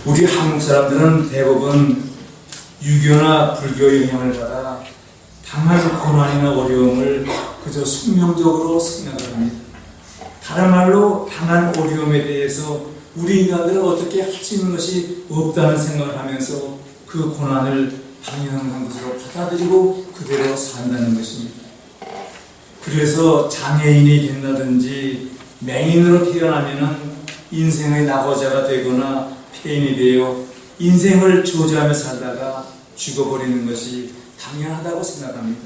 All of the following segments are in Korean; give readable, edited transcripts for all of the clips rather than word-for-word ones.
우리 한국 사람들은 대부분 유교나 불교 영향을 받아 당할 고난이나 어려움을 그저 숙명적으로 생각을 합니다. 다른 말로 당한 어려움에 대해서 우리 인간들은 어떻게 할 수 있는 것이 없다는 생각을 하면서 그 고난을 당연한 것으로 받아들이고 그대로 산다는 것입니다. 그래서 장애인이 된다든지 맹인으로 태어나면은 인생의 낙오자가 되거나 폐인이 되어 인생을 저주하며 살다가 죽어버리는 것이 당연하다고 생각합니다.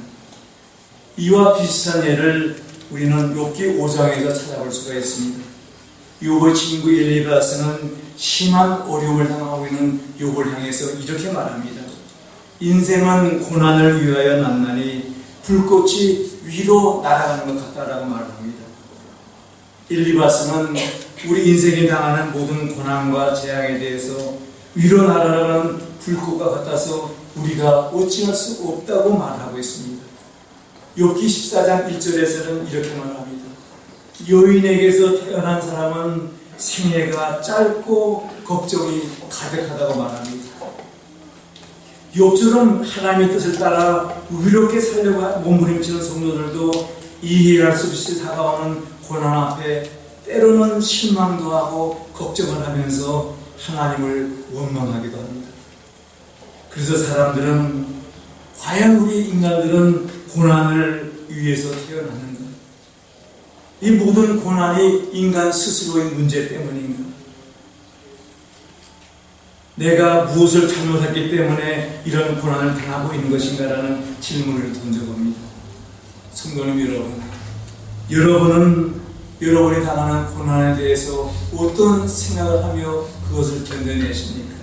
이와 비슷한 예를 우리는 욥기 5장에서 찾아볼 수가 있습니다. 욥의 친구 엘리바스는 심한 어려움을 당하고 있는 욥을 향해서 이렇게 말합니다. 인생은 고난을 위하여 났나니 불꽃이 위로 날아가는 것 같다라고 말합니다. 엘리바스는 우리 인생이 당하는 모든 고난과 재앙에 대해서 위로 날아가는 불꽃과 같아서 우리가 어찌할 수 없다고 말하고 있습니다. 욥기 14장 1절에서는 이렇게 말합니다. 여인에게서 태어난 사람은 생애가 짧고 걱정이 가득하다고 말합니다. 욥처럼 하나님의 뜻을 따라 의롭게 살려고 몸부림치는 성도들도 이해할 수 없이 다가오는 고난 앞에 때로는 실망도 하고 걱정을 하면서 하나님을 원망하기도 합니다. 그래서 사람들은 과연 우리 인간들은 고난을 위해서 태어났는가? 이 모든 고난이 인간 스스로의 문제 때문인가? 내가 무엇을 잘못했기 때문에 이런 고난을 당하고 있는 것인가라는 질문을 던져봅니다. 성도님 여러분, 여러분이 당하는 고난에 대해서 어떤 생각을 하며 그것을 견뎌내십니까?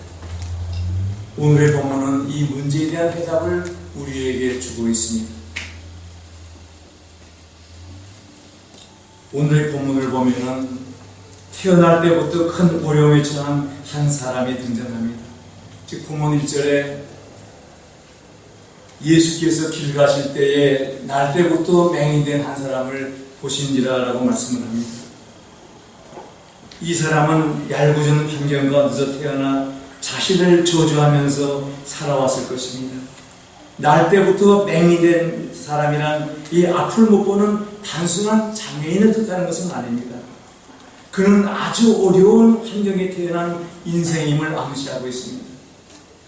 오늘의 본문은 이 문제에 대한 해답을 우리에게 주고 있습니다. 오늘의 본문을 보면은 태어날 때부터 큰 어려움에 처한 한 사람이 등장합니다. 즉 본문 1절에 예수께서 길 가실 때에 날 때부터 맹인된 한 사람을 보신지라라고 말씀을 합니다. 이 사람은 얄궂은 환경과 늦어 태어나 자신을 저주하면서 살아왔을 것입니다. 날 때부터 맹인된 사람이란 이 앞을 못 보는 단순한 장애인을 뜻하는 것은 아닙니다. 그는 아주 어려운 환경에 태어난 인생임을 암시하고 있습니다.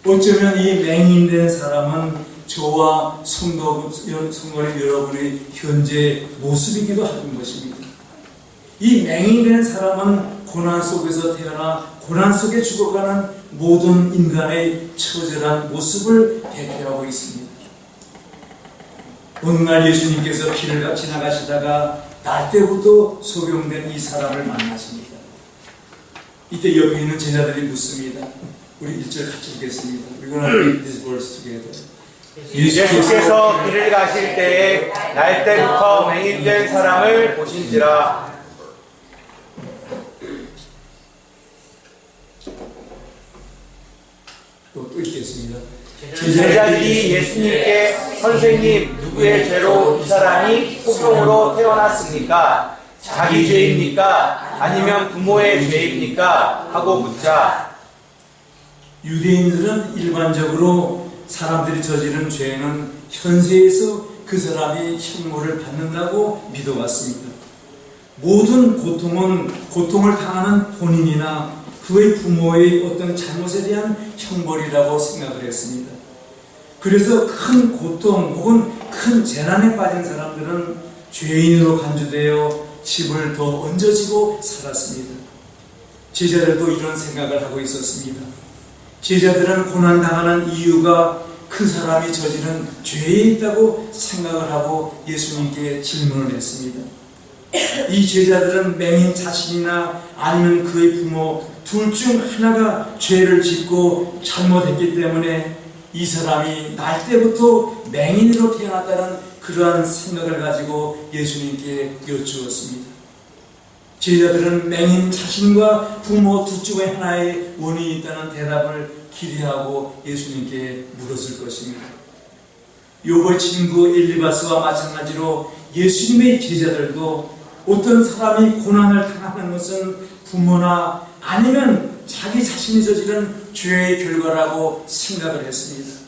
어쩌면 이 맹인된 사람은 저와 성도님 여러분의 현재 모습이기도 하는 것입니다. 이 맹인된 사람은 고난 속에서 태어나 고난 속에 죽어가는 모든 인간의 처절한 모습을 대표하고 있습니다. 어느 날 예수님께서 길을 지나가시다가 날 때부터 소경된 이 사람을 만나십니다. 이때 옆에 있는 제자들이 묻습니다. 우리 1절 같이 읽겠습니다. We're going to read this verse together. 예수께서 길을 가실 때에 날 때부터 맹인된 사람을 보신지라. 또 읽겠습니다. 제자들이 예수님께 선생님, 누구의 죄로 이 사람이 소경으로 태어났습니까? 자기 죄입니까? 아니면 부모의 죄입니까? 하고 묻자. 유대인들은 일반적으로 사람들이 저지른 죄는 현세에서 그 사람이 형벌을 받는다고 믿어왔습니다. 모든 고통은 고통을 당하는 본인이나 그의 부모의 어떤 잘못에 대한 형벌이라고 생각을 했습니다. 그래서 큰 고통 혹은 큰 재난에 빠진 사람들은 죄인으로 간주되어 집을 더 얹어지고 살았습니다. 제자들도 이런 생각을 하고 있었습니다. 제자들은 고난당하는 이유가 그 사람이 저지른 죄에 있다고 생각을 하고 예수님께 질문을 했습니다. 이 제자들은 맹인 자신이나 아니면 그의 부모 둘 중 하나가 죄를 짓고 잘못했기 때문에 이 사람이 날 때부터 맹인으로 태어났다는 그러한 생각을 가지고 예수님께 여쭈었습니다. 제자들은 맹인 자신과 부모 둘 중에 하나의 원인이 있다는 대답을 기대하고 예수님께 물었을 것입니다. 욥의 친구 엘리바스와 마찬가지로 예수님의 제자들도 어떤 사람이 고난을 당하는 것은 부모나 아니면 자기 자신이 저지른 죄의 결과라고 생각을 했습니다.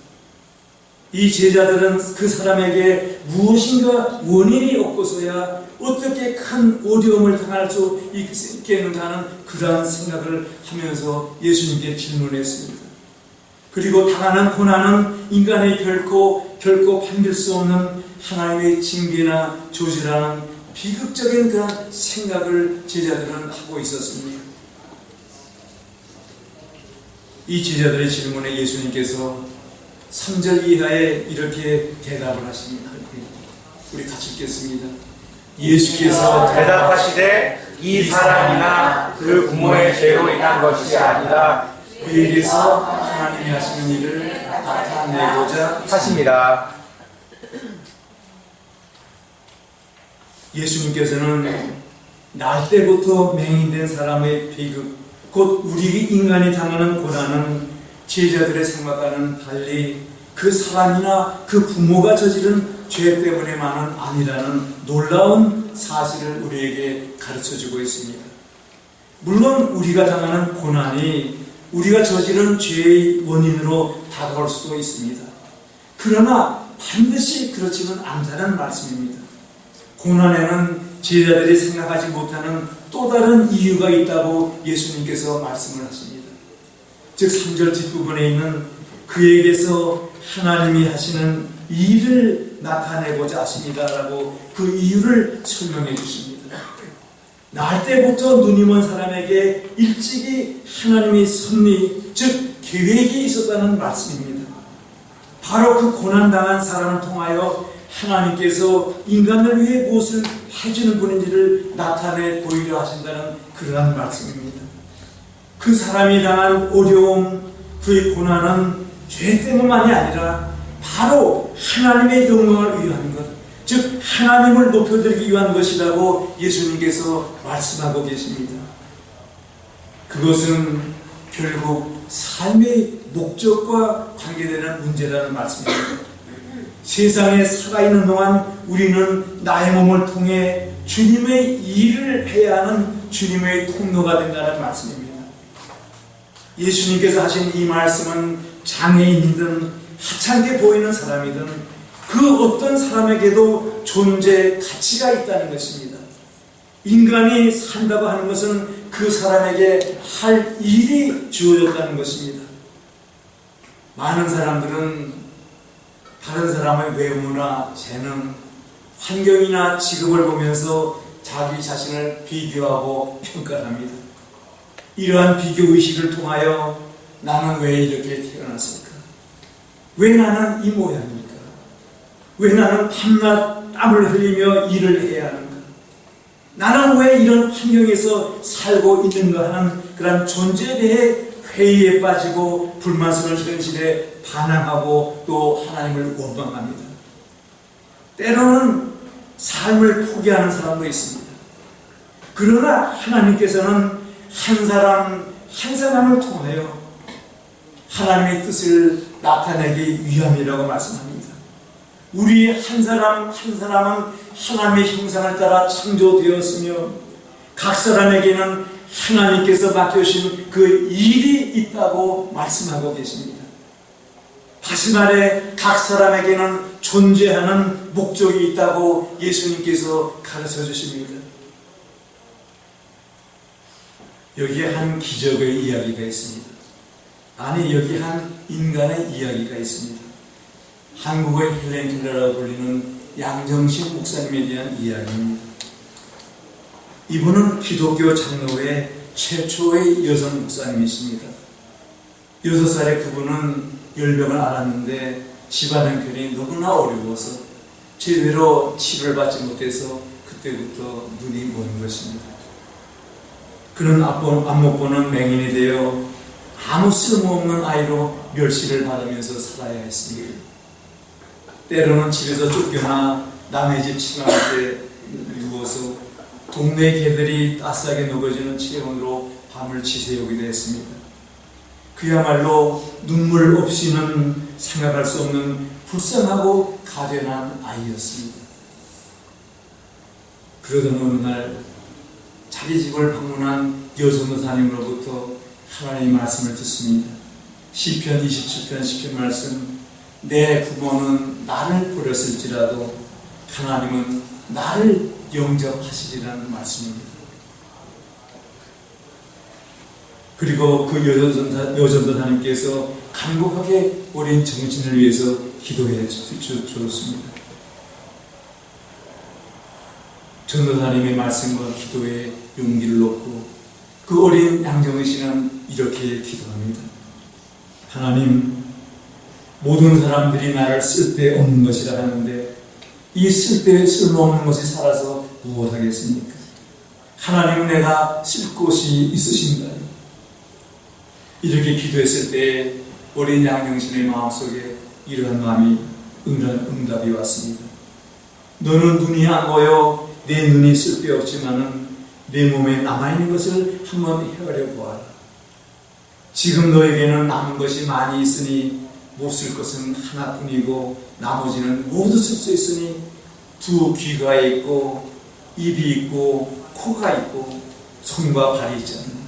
이 제자들은 그 사람에게 무엇인가 원인이 없고서야 어떻게 큰 어려움을 당할 수 있겠는가 하는 그러한 생각을 하면서 예수님께 질문했습니다. 그리고 당하는 고난은 인간이 결코 견딜 수 없는 하나님의 징계나 조지라는 비극적인 그런 생각을 제자들은 하고 있었습니다. 이 제자들의 질문에 예수님께서 3절 이하에 이렇게 대답을 하십니다. 우리 같이 읽겠습니다. 예수께서 대답하시되 이 사람이나 그 부모의 죄로 인한 것이 아니라 그에게서 하나님이 하시는 일을 나타내고자 하십니다. 예수님께서는 날 때부터 맹인된 사람의 비극, 곧 우리 인간이 당하는 고난은 제자들의 생각과는 달리 그 사람이나 그 부모가 저지른 죄 때문에만은 아니라는 놀라운 사실을 우리에게 가르쳐주고 있습니다. 물론 우리가 당하는 고난이 우리가 저지른 죄의 원인으로 다가올 수도 있습니다. 그러나 반드시 그렇지는 않다는 말씀입니다. 고난에는 제자들이 생각하지 못하는 또 다른 이유가 있다고 예수님께서 말씀을 하십니다. 즉 3절 뒷부분에 있는 그에게서 하나님이 하시는 일을 나타내고자 하십니다라고 그 이유를 설명해 주십니다. 날 때부터 눈이 먼 사람에게 일찍이 하나님의 섭리, 즉 계획이 있었다는 말씀입니다. 바로 그 고난당한 사람을 통하여 하나님께서 인간을 위해 무엇을 해주는 분인지를 나타내 보이려 하신다는 그러한 말씀입니다. 그 사람이 당한 어려움, 그의 고난은 죄 때문만이 아니라 바로 하나님의 영광을 위한 것, 즉 하나님을 높여드리기 위한 것이라고 예수님께서 말씀하고 계십니다. 그것은 결국 삶의 목적과 관계되는 문제라는 말씀입니다. 세상에 살아있는 동안 우리는 나의 몸을 통해 주님의 일을 해야 하는 주님의 통로가 된다는 말씀입니다. 예수님께서 하신 이 말씀은 장애인이든 하찮게 보이는 사람이든 그 어떤 사람에게도 존재 가치가 있다는 것입니다. 인간이 산다고 하는 것은 그 사람에게 할 일이 주어졌다는 것입니다. 많은 사람들은 다른 사람의 외모나 재능, 환경이나 직업을 보면서 자기 자신을 비교하고 평가합니다. 이러한 비교의식을 통하여 나는 왜 이렇게 태어났을까? 왜 나는 이 모양일까? 왜 나는 밤낮 땀을 흘리며 일을 해야 하는가? 나는 왜 이런 환경에서 살고 있는가 하는 그런 존재에 대해 회의에 빠지고 불만스러운 현실에 반항하고 또 하나님을 원망합니다. 때로는 삶을 포기하는 사람도 있습니다. 그러나 하나님께서는 한 사람 한 사람을 통하여 하나님의 뜻을 나타내기 위함이라고 말씀합니다. 우리 한 사람 한 사람은 하나님의 형상을 따라 창조되었으며 각 사람에게는 하나님께서 맡겨주신 그 일이 있다고 말씀하고 계십니다. 다시 말해 각 사람에게는 존재하는 목적이 있다고 예수님께서 가르쳐 주십니다. 여기에 한 기적의 이야기가 있습니다. 아니 여기 한 인간의 이야기가 있습니다. 한국의 헬렌 켈러라고 불리는 양정식 목사님에 대한 이야기입니다. 이분은 기독교 장로회 최초의 여성 목사님이십니다. 6살의 그분은 열병을 앓았는데 집안 형편이 너무나 어려워서 제대로 치료를 받지 못해서 그때부터 눈이 먼 것입니다. 그는 앞 못 보는 맹인이 되어 아무 쓸모없는 아이로 멸시를 받으면서 살아야 했습니다. 때로는 집에서 쫓겨나 남의 집 침황할 때 누워서 동네 개들이 따스하게 녹여주는 체온으로 밤을 지새우기도 했습니다. 그야말로 눈물 없이는 생각할 수 없는 불쌍하고 가련한 아이였습니다. 그러던 어느 날 자기 집을 방문한 여전도사님으로부터 하나님의 말씀을 듣습니다. 시편 27편 10편 말씀, 내 부모는 나를 버렸을지라도 하나님은 나를 영접하시리라는 말씀입니다. 그리고 그 여전도사님께서 간곡하게 어린 정신을 위해서 기도해 주셨습니다. 전도사님의 말씀과 기도에 용기를 얻고 그 어린 양정씨는 이렇게 기도합니다. 하나님, 모든 사람들이 나를 쓸데없는 것이라 하는데 이 쓸모없는 것이 살아서 무엇하겠습니까? 하나님은 내가 쓸 곳이 있으신가요? 이렇게 기도했을 때 어린 양정신의 마음속에 이러한 마음이 응답이 왔습니다. 너는 눈이 안 보여 내 눈이 쓸데없지만은 내 몸에 남아있는 것을 한번 헤아려 보아라. 지금 너에게는 남은 것이 많이 있으니 못 쓸 것은 하나뿐이고 나머지는 모두 쓸 수 있으니 두 귀가 있고 입이 있고 코가 있고 손과 발이 있지 않나.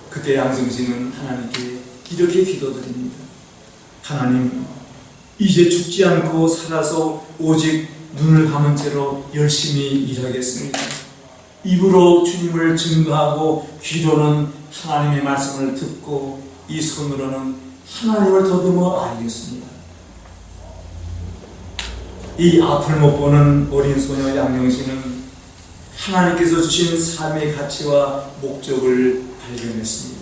그때 양정신은 하나님께 이렇게 기도드립니다. 하나님, 이제 죽지 않고 살아서 오직 눈을 감은 채로 열심히 일하겠습니다. 입으로 주님을 증거하고 귀로는 하나님의 말씀을 듣고 이 손으로는 하나님을 더듬어 알겠습니다. 이 앞을 못 보는 어린 소녀 양정신은 하나님께서 주신 삶의 가치와 목적을 발견했습니다.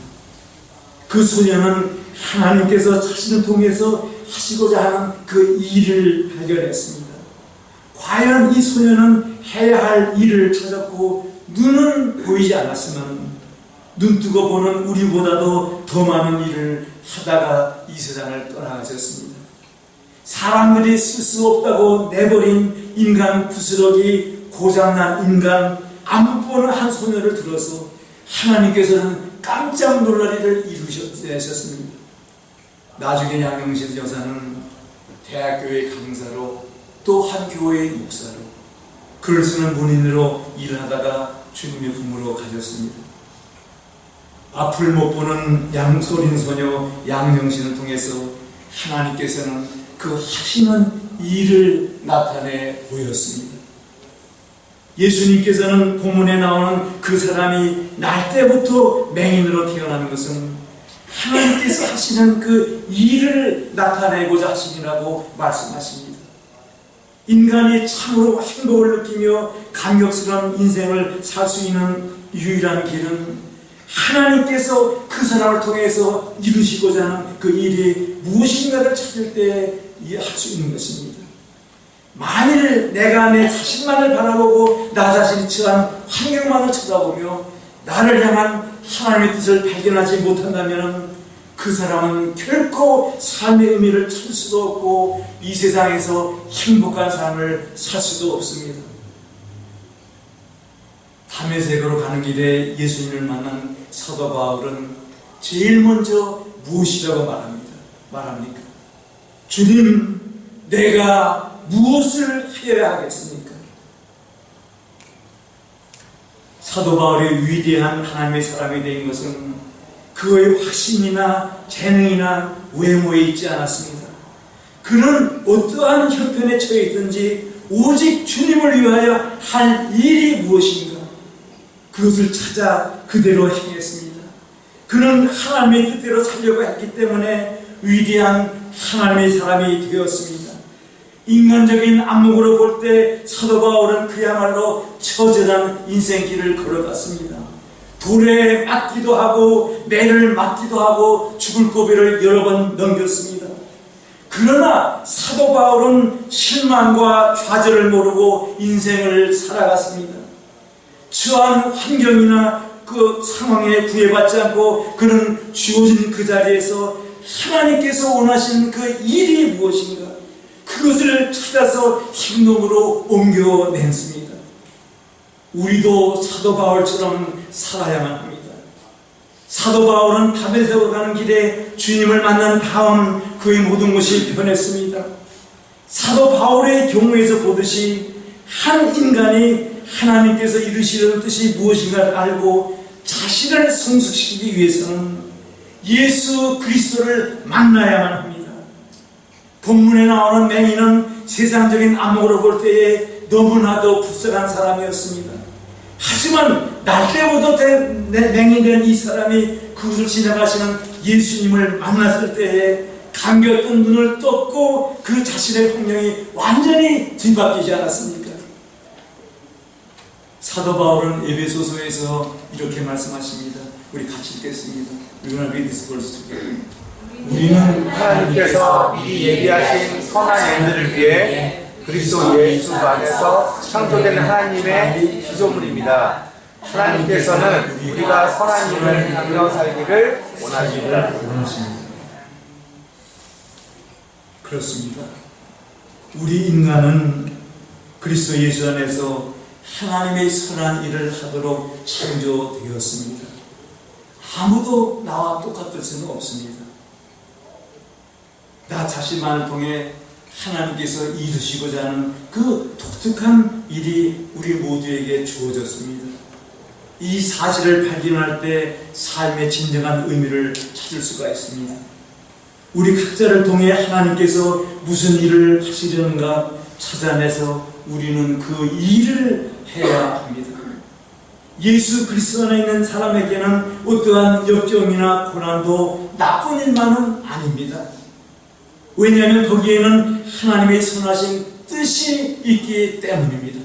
그 소녀는 하나님께서 자신을 통해서 하시고자 하는 그 일을 발견했습니다. 과연 이 소녀는 해야 할 일을 찾았고 눈은 보이지 않았지만 눈뜨고 보는 우리보다도 더 많은 일을 하다가 이 세상을 떠나가셨습니다. 사람들이 쓸 수 없다고 내버린 인간 부스러기 고장난 인간 안 보는 한 소녀를 들어서 하나님께서는 깜짝 놀랄 일을 이루셨습니다. 나중에 양정신 여사는 대학교의 강사로 또 한 교회의 목사로 글 쓰는 문인으로 일을 하다가 주님의 품으로 가셨습니다. 앞을 못 보는 양소린 소녀 양정신을 통해서 하나님께서는 그 하시는 일을 나타내 보였습니다. 예수님께서는 본문에 나오는 그 사람이 날 때부터 맹인으로 태어나는 것은 하나님께서 하시는 그 일을 나타내고자 하시니라고 말씀하십니다. 인간이 참으로 행복을 느끼며 감격스러운 인생을 살 수 있는 유일한 길은 하나님께서 그 사람을 통해서 이루시고자 하는 그 일이 무엇인가를 찾을 때 할 수 있는 것입니다. 만일 내가 내 자신만을 바라보고 나 자신이 처한 환경만을 쳐다보며 나를 향한 하나님의 뜻을 발견하지 못한다면 그 사람은 결코 삶의 의미를 찾을 수도 없고 이 세상에서 행복한 삶을 살 수도 없습니다. 다메섹으로 가는 길에 예수님을 만난 사도 바울은 제일 먼저 무엇이라고 말합니까? 주님, 내가 무엇을 해야 하겠습니까? 사도 바울이 위대한 하나님의 사람이 된 것은 그의 확신이나 재능이나 외모에 있지 않았습니다. 그는 어떠한 형편에 처해 있든지 오직 주님을 위하여 할 일이 무엇인가 그것을 찾아 그대로 행했습니다. 그는 하나님의 뜻대로 살려고 했기 때문에 위대한 하나님의 사람이 되었습니다. 인간적인 안목으로 볼 때 사도 바울은 그야말로 처절한 인생길을 걸어갔습니다. 돌에 맞기도 하고 매를 맞기도 하고 죽을 고비를 여러 번 넘겼습니다. 그러나 사도 바울은 실망과 좌절을 모르고 인생을 살아갔습니다. 처한 환경이나 그 상황에 구애받지 않고 그는 주어진 그 자리에서 하나님께서 원하시는 그 일이 무엇인가 그것을 찾아서 행동으로 옮겨냈습니다. 우리도 사도 바울처럼 살아야만 합니다. 사도 바울은 다메섹으로 가는 길에 주님을 만난 다음 그의 모든 것이 변했습니다. 사도 바울의 경우에서 보듯이 한 인간이 하나님께서 이루시려는 뜻이 무엇인가를 알고 자신을 성숙시키기 위해서는 예수 그리스도를 만나야만 합니다. 본문에 나오는 맹인은 세상적인 안목으로 볼 때에 너무나도 불쌍한 사람이었습니다. 하지만 날 때부터 맹인된 이 사람이 그것을 지나가시는 예수님을 만났을 때에 감겼던 눈을 떴고 그 자신의 성령이 완전히 뒤바뀌지 않았습니까? 사도 바울은 에베소서에서 이렇게 말씀하십니다. 우리 같이 읽겠습니다. We're going to read this verse together. 우리는 하나님께서 미리 예비하신 선한 일들을 위해 그리스도 예수 안에서 창조된 하나님의 피조물입니다. 하나님께서는 우리가 선한 일을 하며 살기를 원하십니다. 그렇습니다. 우리 인간은 그리스도 예수 안에서 하나님의 선한 일을 하도록 창조되었습니다. 아무도 나와 똑같을 수는 없습니다. 나 자신만을 통해 하나님께서 이루시고자 하는 그 독특한 일이 우리 모두에게 주어졌습니다. 이 사실을 발견할 때 삶의 진정한 의미를 찾을 수가 있습니다. 우리 각자를 통해 하나님께서 무슨 일을 하시려는가 찾아내서 우리는 그 일을 해야 합니다. 예수 그리스도 안에 있는 사람에게는 어떠한 역경이나 고난도 나쁜 일만은 아닙니다. 왜냐하면 거기에는 하나님의 선하신 뜻이 있기 때문입니다.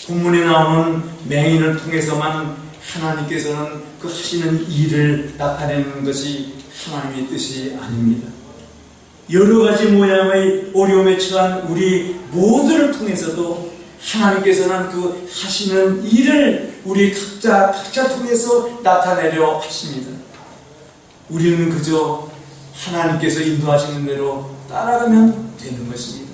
본문에 나오는 맹인을 통해서만 하나님께서는 그 하시는 일을 나타내는 것이 하나님의 뜻이 아닙니다. 여러 가지 모양의 어려움에 처한 우리 모두를 통해서도 하나님께서는 그 하시는 일을 우리 각자 통해서 나타내려 하십니다. 우리는 그저 하나님께서 인도하시는 대로 따라가면 되는 것입니다.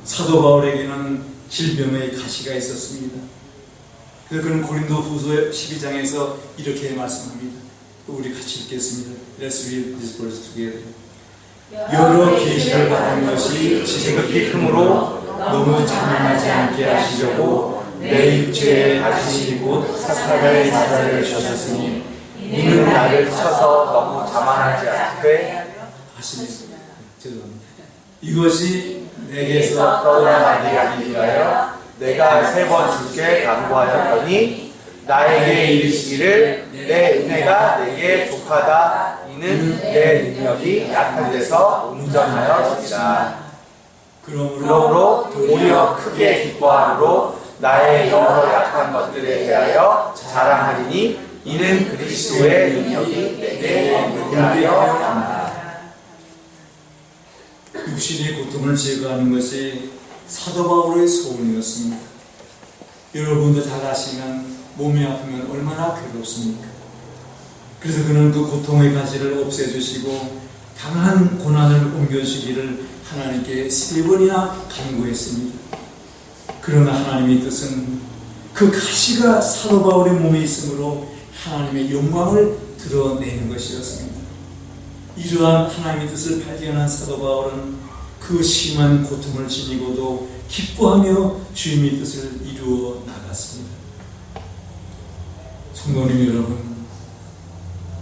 사도 바울에게는 질병의 가시가 있었습니다. 그래서 그는 고린도 후서 12장에서 이렇게 말씀합니다. 우리 같이 읽겠습니다. Let's read this verse together. 여러 계시를 받은 것이 지극히 크므로 너무 자만하지 않게 하시려고 내 육체에 다시 곧 사탄의 사자를 주셨으니 이는 나를 쳐서 너무 자만하지 않게 하십니다. 죄송합니다. 이것이 내게서 떠나가게 하기 위하여 내가 3번 주께 간구하였더니 나에게 이르시기를 내 은혜가 내게 족하다. 이는 내 능력이 약한 데서 온전하여지리라. 그러므로 오히려 크게 기뻐함으로 나의 여러 약한 것들에 대하여 자랑하리니 이는 그리스도의 능력이 내게 있게 하여 함이라. 육신의 고통을 제거하는 것이 사도 바울의 소원이었습니다. 여러분도 잘 아시면 몸이 아프면 얼마나 괴롭습니까? 그래서 그는 그 고통의 가시를 없애주시고 강한 고난을 옮겨주시기를 하나님께 3번이나 간구했습니다. 그러나 하나님의 뜻은 그 가시가 사도 바울의 몸에 있으므로 하나님의 영광을 드러내는 것이었습니다. 이러한 하나님의 뜻을 발견한 사도 바울은 그 심한 고통을 지니고도 기뻐하며 주님의 뜻을 이루어 나갔습니다. 성도님 여러분,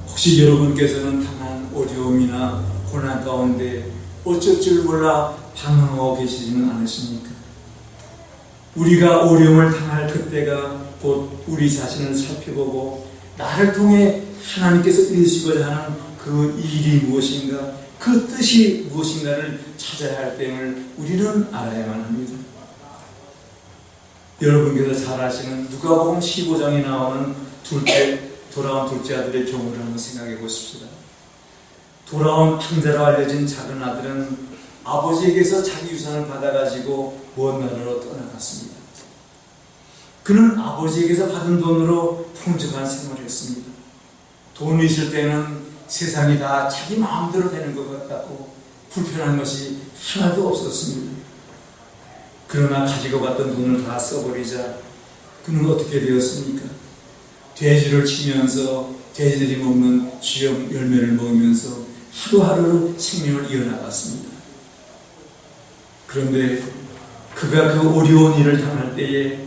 혹시 여러분께서는 당한 어려움이나 고난 가운데 어쩔 줄 몰라 방황하고 계시지는 않으십니까? 우리가 어려움을 당할 그때가 곧 우리 자신을 살펴보고 나를 통해 하나님께서 이루시고자 하는 그 일이 무엇인가, 그 뜻이 무엇인가를 찾아야 할 때임을 우리는 알아야만 합니다. 여러분께서 잘 아시는 누가복음 15장에 나오는 돌아온 둘째 아들의 경우를 한번 생각해 보십시다. 돌아온 탕자로 알려진 작은 아들은 아버지에게서 자기 유산을 받아가지고 먼 나라로 떠나갔습니다. 그는 아버지에게서 받은 돈으로 풍족한 생활을 했습니다. 돈이 있을 때는 세상이 다 자기 마음대로 되는 것 같고 불편한 것이 하나도 없었습니다. 그러나 가지고 갔던 돈을 다 써버리자 그는 어떻게 되었습니까? 돼지를 치면서 돼지들이 먹는 쥐염 열매를 먹으면서 하루하루 생명을 이어나갔습니다. 그런데 그가 그 어려운 일을 당할 때에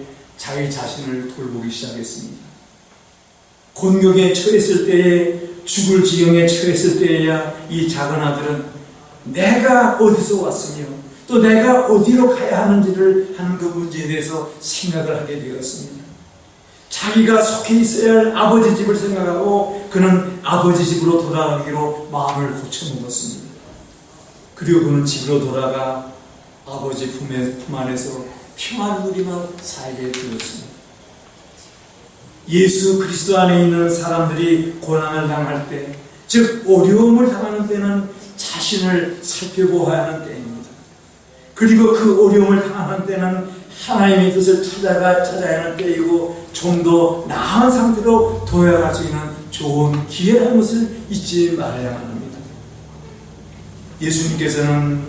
자기 자신을 돌보기 시작했습니다. 곤경에 처했을 때에, 죽을 지경에 처했을 때에야 이 작은 아들은 내가 어디서 왔으며 또 내가 어디로 가야 하는지를 하는 그 문제에 대해서 생각을 하게 되었습니다. 자기가 속해 있어야 할 아버지 집을 생각하고 그는 아버지 집으로 돌아가기로 마음을 고쳐먹었습니다. 그리고 그는 집으로 돌아가 아버지 품 안에서 평안을 누리며 살게 되었습니다. 예수 그리스도 안에 있는 사람들이 고난을 당할 때, 즉 어려움을 당하는 때는 자신을 살펴보아야 하는 때입니다. 그리고 그 어려움을 당하는 때는 하나님의 뜻을 찾아야 하는 때이고 좀 더 나은 상태로 도약할 수 있는 좋은 기회라는 것을 잊지 말아야만 합니다. 예수님께서는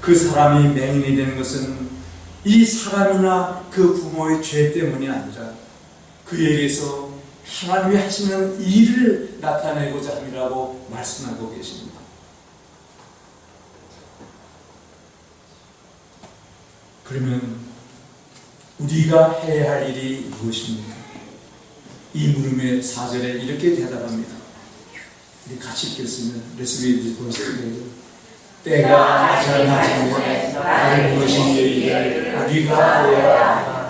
그 사람이 맹인이 되는 것은 이 사람이나 그 부모의 죄 때문이 아니라 그에게서 하나님이 하시는 일을 나타내고자 함이라고 말씀하고 계십니다. 그러면 우리가 해야 할 일이 무엇입니까? 이 물음에 4절에 이렇게 대답합니다. 우리 같이 읽겠습니다. Let's read this verse together. 때가 아직 낮은데 나를 부르신 일을 우리가 해야 하나.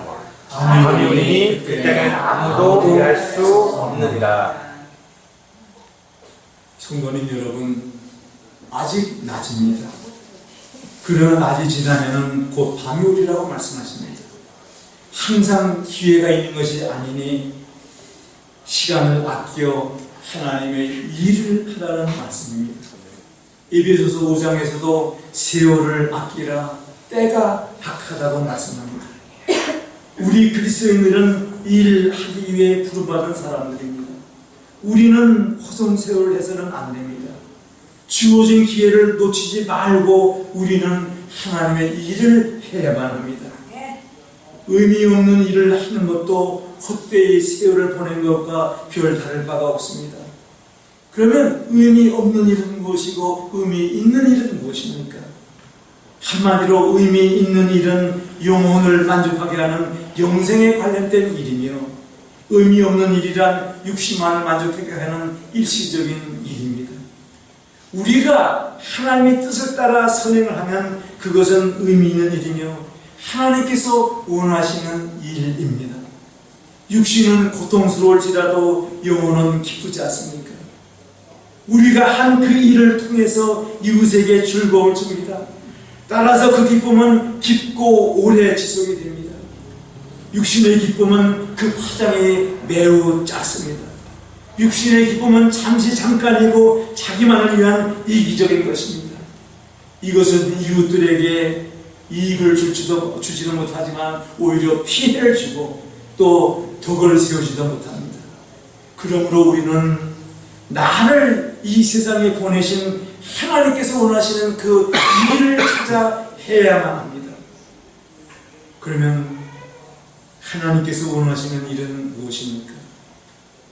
아니오니 그때는 아무도 이해할 수 없느니라. 성도님 여러분, 아직 낮입니다. 그러나 낮이 지나면은 곧 밤이 오리라고 말씀하십니다. 항상 기회가 있는 것이 아니니 시간을 아껴 하나님의 일을 하라는 말씀입니다. 에베소서 5장에서도 세월을 아끼라 때가 박하다고 말씀합니다. 우리 그리스도인들은 일하기 위해 부름받은 사람들입니다. 우리는 허송세월을 해서는 안 됩니다. 주어진 기회를 놓치지 말고 우리는 하나님의 일을 해야만 합니다. 의미 없는 일을 하는 것도 헛되이 세월을 보낸 것과 별 다를 바가 없습니다. 그러면 의미 없는 일은 무엇이고 의미 있는 일은 무엇입니까? 한마디로 의미 있는 일은 영혼을 만족하게 하는 영생에 관련된 일이며 의미 없는 일이란 육신만을 만족하게 하는 일시적인 일입니다. 우리가 하나님의 뜻을 따라 선행을 하면 그것은 의미 있는 일이며 하나님께서 원하시는 일입니다. 육신은 고통스러울지라도 영혼은 기쁘지 않습니까? 우리가 한 그 일을 통해서 이웃에게 즐거움을 줍니다. 따라서 그 기쁨은 깊고 오래 지속이 됩니다. 육신의 기쁨은 그 파장이 매우 작습니다. 육신의 기쁨은 잠깐이고 자기만을 위한 이기적인 것입니다. 이것은 이웃들에게 이익을 주지도 못하지만 오히려 피해를 주고 또 덕을 세우지도 못합니다. 그러므로 우리는 나를 이 세상에 보내신 하나님께서 원하시는 그 일을 찾아 해야만 합니다. 그러면 하나님께서 원하시는 일은 무엇입니까?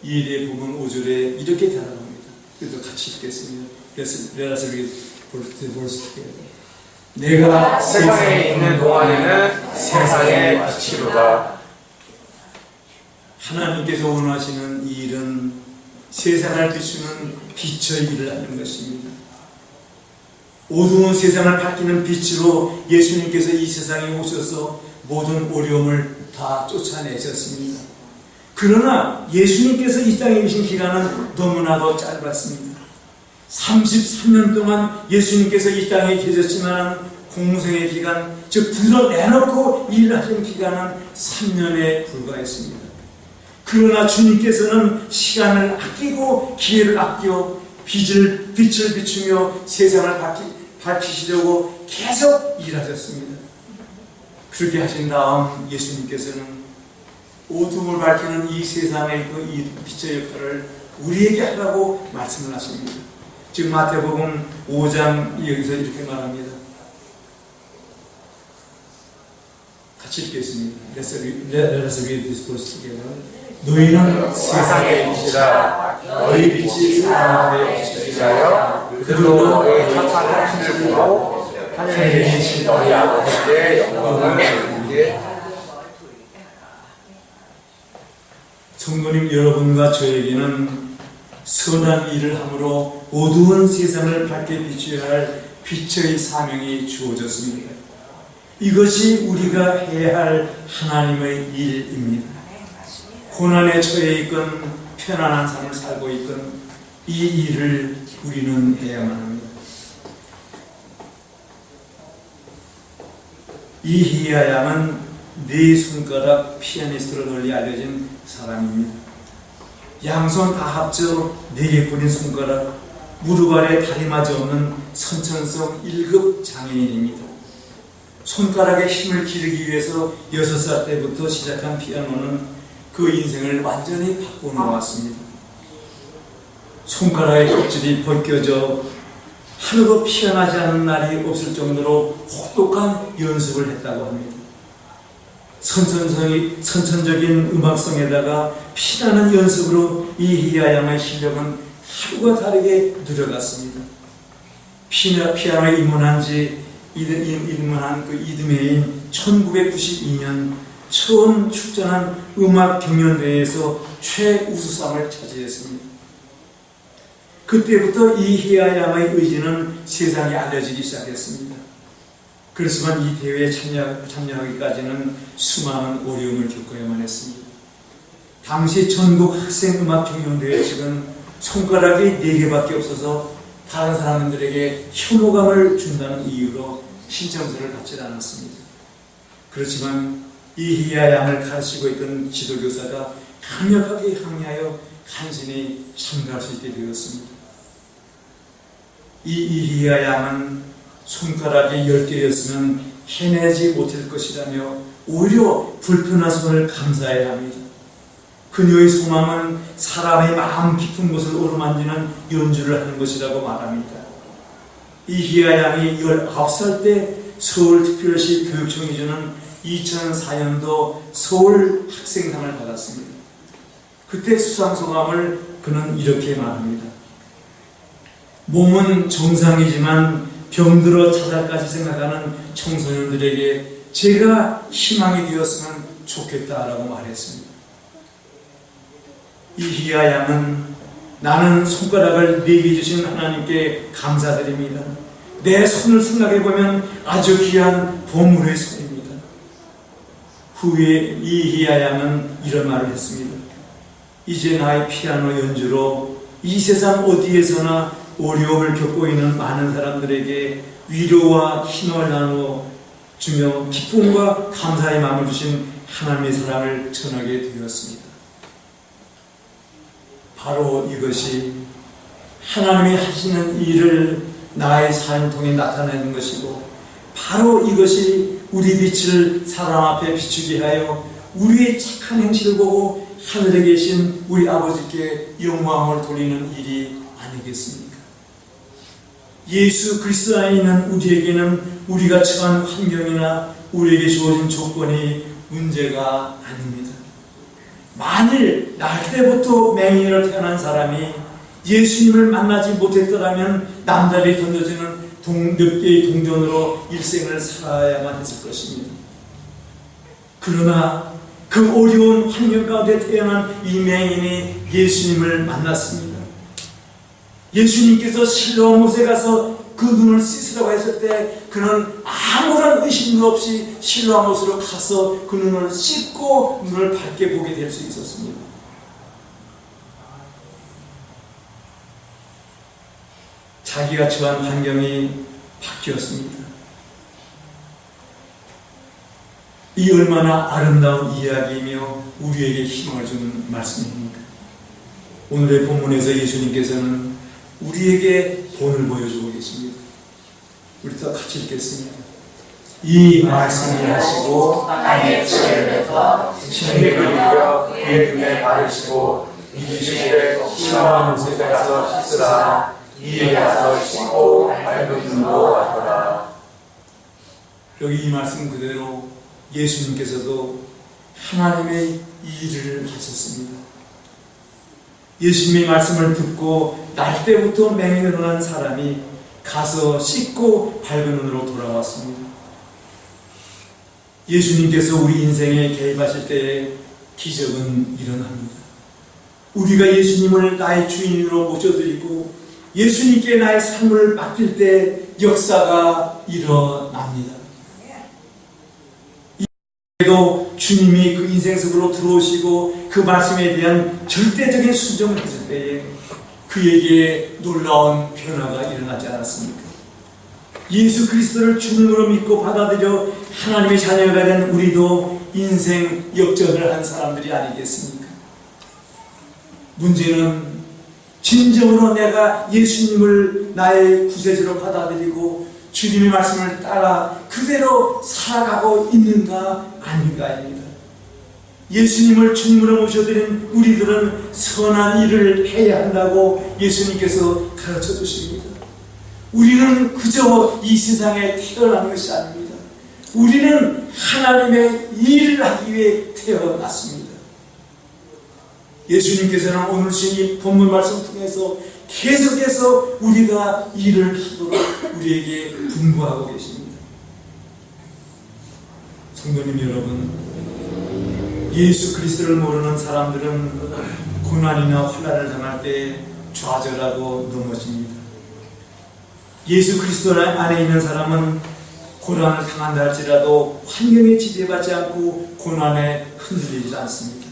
이에 대해 보면 5절에 이렇게 대답합니다. 그래서 같이 읽겠습니다. Let us read the verse together. 내가 세상에 있는 동안에는 세상의 빛이로다. 하나님께서 원하시는 이 일은 세상을 비추는 빛의 일을 하는 것입니다. 어두운 세상을 밝히는 빛으로 예수님께서 이 세상에 오셔서 모든 어려움을 다 쫓아내셨습니다. 그러나 예수님께서 이 땅에 계신 기간은 너무나도 짧았습니다. 33년 동안 예수님께서 이 땅에 계셨지만 공생의 기간, 즉 드러내놓고 일하신 기간은 3년에 불과했습니다. 그러나 주님께서는 시간을 아끼고 기회를 아껴 빛을 비추며 세상을 밝히시려고 계속 일하셨습니다. 그렇게 하신 다음 예수님께서는 어둠을 밝히는 이 세상의 그 이 빛의 역할을 우리에게 하라고 말씀을 하십니다. 지금 마태복음 5장 여기서 이렇게 말합니다. 같이 읽겠습니다. Let us read this verse together. 너희는 세상의 빛이라. 너희 빛이 사람의 빛이라여 그들로 너희 착한 행실을 보고 하늘에 계신 너희 아버지의 영광을 보게. 성도님 여러분과 저에게는 선한 일을 함으로 어두운 세상을 밝게 비춰야 할 빛의 사명이 주어졌습니다. 이것이 우리가 해야 할 하나님의 일입니다. 고난에 처해 있건 편안한 삶을 살고 있건 이 일을 우리는 해야만 합니다. 이히야 양은 네 손가락 피아니스트로 널리 알려진 사람입니다. 양손 다 합쳐 4개뿐인 손가락, 무릎 아래 다리마저 없는 선천성 1급 장애인입니다. 손가락에 힘을 기르기 위해서 6살 때부터 시작한 피아노는 그 인생을 완전히 바꿔놓았습니다. 손가락의 껍질이 벗겨져 하루도 피어나지 않은 날이 없을 정도로 혹독한 연습을 했다고 합니다. 선천적인 음악성에다가 피나는 연습으로 이히야 양의 실력은 하루가 다르게 늘어갔습니다. 피아노에 입문한 그 이듬해인 1992년 처음 출전한 음악 경연대회에서 최우수상을 차지했습니다. 그때부터 이히야 양의 의지는 세상에 알려지기 시작했습니다. 그렇지만 이 대회에 참여하기까지는 수많은 어려움을 겪어야만 했습니다. 당시 전국 학생음악경연대회 측은 손가락이 4개밖에 없어서 다른 사람들에게 혐오감을 준다는 이유로 신청서를 받지 않았습니다. 그렇지만 이히야 양을 가르치고 있던 지도교사가 강력하게 항의하여 간신히 참가할 수 있게 되었습니다. 이 이히야 양은 손가락이 10개였으면 해내지 못할 것이라며 오히려 불편한 손을 감사해야 합니다. 그녀의 소망은 사람의 마음 깊은 곳을 어루만지는 연주를 하는 것이라고 말합니다. 이히야 양이 19살 때 서울특별시 교육청이 주는 2004년도 서울 학생상을 받았습니다. 그때 수상소감을 그는 이렇게 말합니다. 몸은 정상이지만 병들어 자살까지 생각하는 청소년들에게 제가 희망이 되었으면 좋겠다라고 말했습니다. 이히야 양은 나는 손가락을 4개 주신 하나님께 감사드립니다. 내 손을 생각해보면 아주 귀한 보물의 손입니다. 후에 이히야 양은 이런 말을 했습니다. 이제 나의 피아노 연주로 이 세상 어디에서나 어려움을 겪고 있는 많은 사람들에게 위로와 힘을 나눠주며 기쁨과 감사의 마음을 주신 하나님의 사랑을 전하게 되었습니다. 바로 이것이 하나님이 하시는 일을 나의 삶을 통해 나타내는 것이고 바로 이것이 우리 빛을 사람 앞에 비추게 하여 우리의 착한 행실을 보고 하늘에 계신 우리 아버지께 영광을 돌리는 일이 아니겠습니까? 예수 그리스도 안에 있는 우리에게는 우리가 처한 환경이나 우리에게 주어진 조건이 문제가 아닙니다. 만일 날 때부터 맹인으로 태어난 사람이 예수님을 만나지 못했더라면 남다리 던져지는 몇 개의 동전으로 일생을 살아야만 했을 것입니다. 그러나 그 어려운 환경 가운데 태어난 이 맹인이 예수님을 만났습니다. 예수님께서 실로암 못에 가서 그 눈을 씻으라고 했을 때 그는 아무런 의심도 없이 실로암 못으로 가서 그 눈을 씻고 눈을 밝게 보게 될 수 있었습니다. 자기가 처한 환경이 바뀌었습니다. 이 얼마나 아름다운 이야기이며 우리에게 희망을 주는 말씀입니까? 오늘의 본문에서 예수님께서는 우리에게 본을 보여주고 계십니다. 우리 다 같이 읽겠습니다. 이 말씀을 하시고 땅에 칠을 뱉어 침례를 이겨 그의 등에 바르시고 이르시되 시로암 못에 가서 씻으라. 이에 가서 씻고 밝은 눈으로 왔더라. 여기 이 말씀 그대로 예수님께서도 하나님의 일을 하셨습니다. 예수님의 말씀을 듣고 날 때부터 맹인으로 난 사람이 가서 씻고 밝은 눈으로 돌아왔습니다. 예수님께서 우리 인생에 개입하실 때에 기적은 일어납니다. 우리가 예수님을 나의 주인으로 모셔드리고 예수님께 나의 삶을 맡길 때 역사가 일어납니다. 또 주님이 그 인생 속으로 들어오시고 그 말씀에 대한 절대적인 순종을 했을 때에 그에게 놀라운 변화가 일어나지 않았습니까? 예수 그리스도를 주님으로 믿고 받아들여 하나님의 자녀가 된 우리도 인생 역전을 한 사람들이 아니겠습니까? 문제는 진정으로 내가 예수님을 나의 구세주로 받아들이고 주님의 말씀을 따라 그대로 살아가고 있는가 아닌가입니다. 예수님을 주님으로 모셔드린 우리들은 선한 일을 해야 한다고 예수님께서 가르쳐 주십니다. 우리는 그저 이 세상에 태어난 것이 아닙니다. 우리는 하나님의 일을 하기 위해 태어났습니다. 예수님께서는 오늘 주님 본문 말씀 통해서 계속해서 우리가 일을 하도록 우리에게 분부하고 계십니다. 성도님 여러분, 예수 그리스도를 모르는 사람들은 고난이나 환난을 당할 때 좌절하고 넘어집니다. 예수 그리스도 안에 있는 사람은 고난을 당한다 할지라도 환경에 지배받지 않고 고난에 흔들리지 않습니다.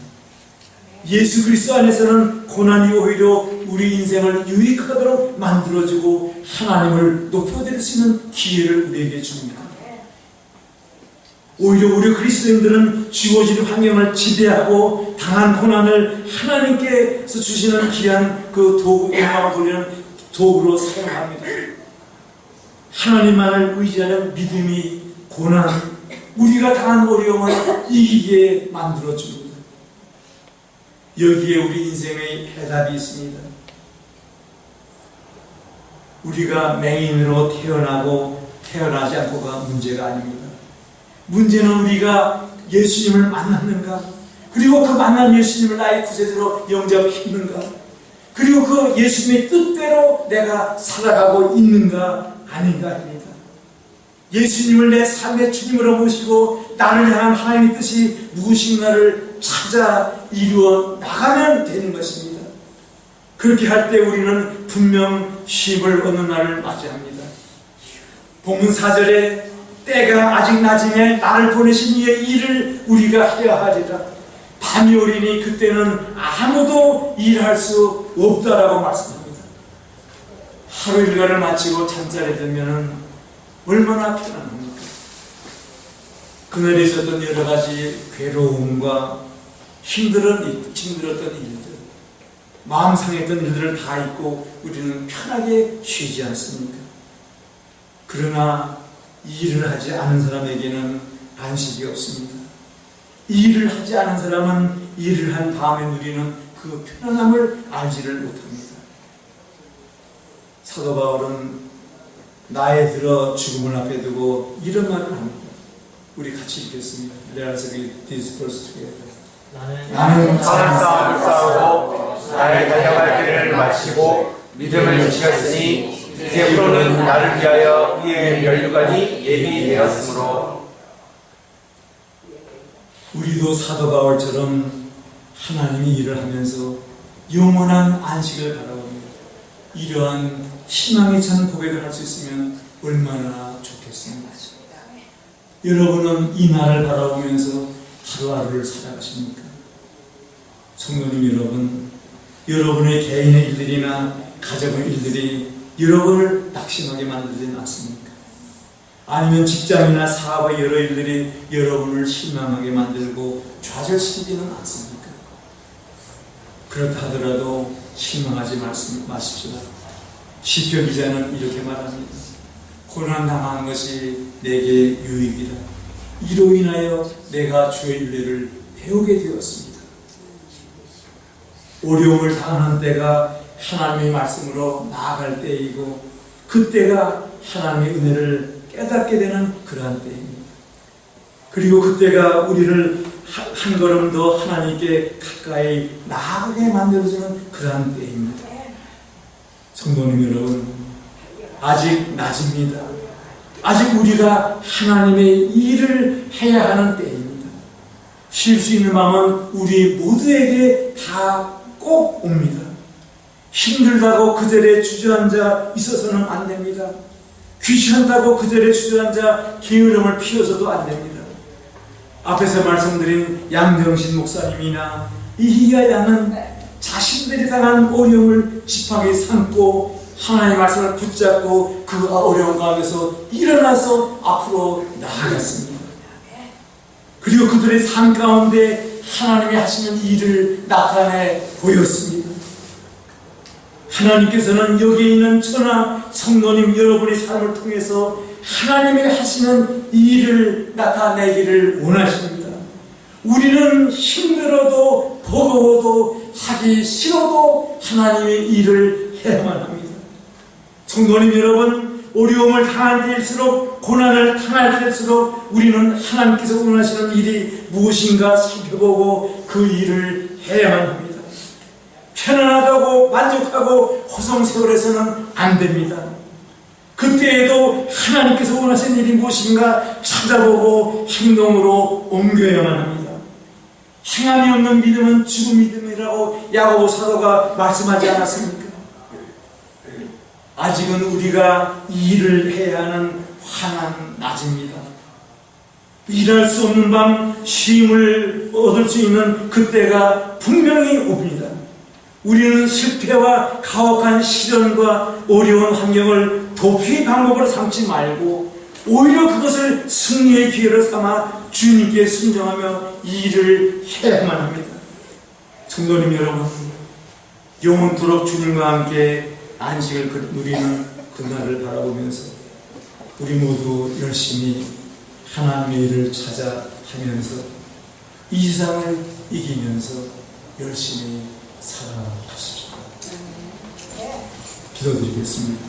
예수 그리스도 안에서는 고난이 오히려 우리 인생을 유익하도록 만들어주고 하나님을 높여드릴 수 있는 기회를 우리에게 줍니다. 오히려 우리 그리스도인들은 주어진 환경을 지배하고 당한 고난을 하나님께서 주시는 귀한 그 영광을 돌리는 도구로 사용합니다. 하나님만을 의지하는 믿음이 고난, 우리가 당한 어려움을 이기게 만들어줍니다. 여기에 우리 인생의 해답이 있습니다. 우리가 맹인으로 태어나고 태어나지 않고가 문제가 아닙니다. 문제는 우리가 예수님을 만났는가, 그리고 그 만난 예수님을 나의 구세주로 영접했는가, 그리고 그 예수님의 뜻대로 내가 살아가고 있는가 아닌가입니다. 예수님을 내 삶의 주님으로 모시고 나를 향한 하나님의 뜻이 무엇인가를 찾아 이루어 나가면 되는 것입니다. 그렇게 할 때 우리는 분명 쉼을 얻는 날을 맞이합니다. 본문 4절에 때가 아직 낮음에 나를 보내신 이의 일을 우리가 해야 하리라. 밤이 오리니 그때는 아무도 일할 수 없다라고 말씀합니다. 하루 일과를 마치고 잠자리에 들면 얼마나 편안합니까? 그날에 있었던 여러 가지 괴로움과 힘들었던 일들, 마음 상했던 일들을 다 잊고 우리는 편하게 쉬지 않습니까? 그러나 일을 하지 않은 사람에게는 안식이 없습니다. 일을 하지 않은 사람은 일을 한 밤에 누리는 그 편안함을 알지를 못합니다. 사도 바울은 나에 들어 죽음을 앞에 두고 이런 말을 합니다. 우리 같이 읽겠습니다. Let us read this verse together. 나는 선한 싸움을 싸우고 나의 달려갈 길을 마치고 믿음을 지켰으니 이제부로는 나를 위하여 그의 면류관이 예비되었으므로. 우리도 사도 바울처럼 하나님이 일을 하면서 영원한 안식을 바라봅니다. 이러한 희망에 찬 고백을 할 수 있으면 얼마나 좋겠습니까? 여러분은 이 날을 바라보면서 하루하루를 살아가십니까? 성도님 여러분, 여러분의 개인의 일들이나 가정의 일들이 여러분을 낙심하게 만들지는 않습니까? 아니면 직장이나 사업의 여러 일들이 여러분을 실망하게 만들고 좌절시키지는 않습니까? 그렇다 하더라도 실망하지 마십시오. 시편 기자는 이렇게 말합니다. 고난당한 것이 내게 유익이라. 이로 인하여 내가 주의 윤례를 배우게 되었습니다. 어려움을 당하는 때가 하나님의 말씀으로 나아갈 때이고 그때가 하나님의 은혜를 깨닫게 되는 그러한 때입니다. 그리고 그때가 우리를 한 걸음 더 하나님께 가까이 나아가게 만들어주는 그러한 때입니다. 성도님 여러분, 아직 낮입니다. 아직 우리가 하나님의 일을 해야 하는 때입니다. 쉴 수 있는 마음은 우리 모두에게 다 꼭 옵니다. 힘들다고 그 자리에 주저앉아 있어서는 안 됩니다. 귀찮다고 그 자리에 주저앉아 게으름을 피워서도 안 됩니다. 앞에서 말씀드린 양병신 목사님이나 이희야 양은 자신들이 당한 어려움을 지팡이 삼고 하나님의 말씀을 붙잡고 그 어려운 가운데서 일어나서 앞으로 나아갔습니다. 그리고 그들의 삶 가운데 하나님이 하시는 일을 나타내 보였습니다. 하나님께서는 여기에 있는 저나 성도님 여러분의 삶을 통해서 하나님이 하시는 일을 나타내기를 원하십니다. 우리는 힘들어도 버거워도 하기 싫어도 하나님의 일을 해야만 합니다. 성도님 여러분, 어려움을 당할 때일수록 고난을 당할 때일수록 우리는 하나님께서 원하시는 일이 무엇인가 살펴보고 그 일을 해야만 합니다. 편안하다고 만족하고 허송세월해서는 안 됩니다. 그때에도 하나님께서 원하시는 일이 무엇인가 찾아보고 행동으로 옮겨야만 합니다. 행함이 없는 믿음은 죽은 믿음이라고 야고보 사도가 말씀하지 않았습니까? 아직은 우리가 일을 해야 하는 환한 낮입니다. 일할 수 없는 밤 쉼을 얻을 수 있는 그때가 분명히 옵니다. 우리는 실패와 가혹한 시련과 어려운 환경을 도피의 방법으로 삼지 말고 오히려 그것을 승리의 기회로 삼아 주님께 순종하며 일을 해야만 합니다. 성도님 여러분, 영원토록 주님과 함께 안식을 누리는 그날을 바라보면서 우리 모두 열심히 하나님의 일을 찾아 하면서 이 세상을 이기면서 열심히 살아가십시오. 기도드리겠습니다.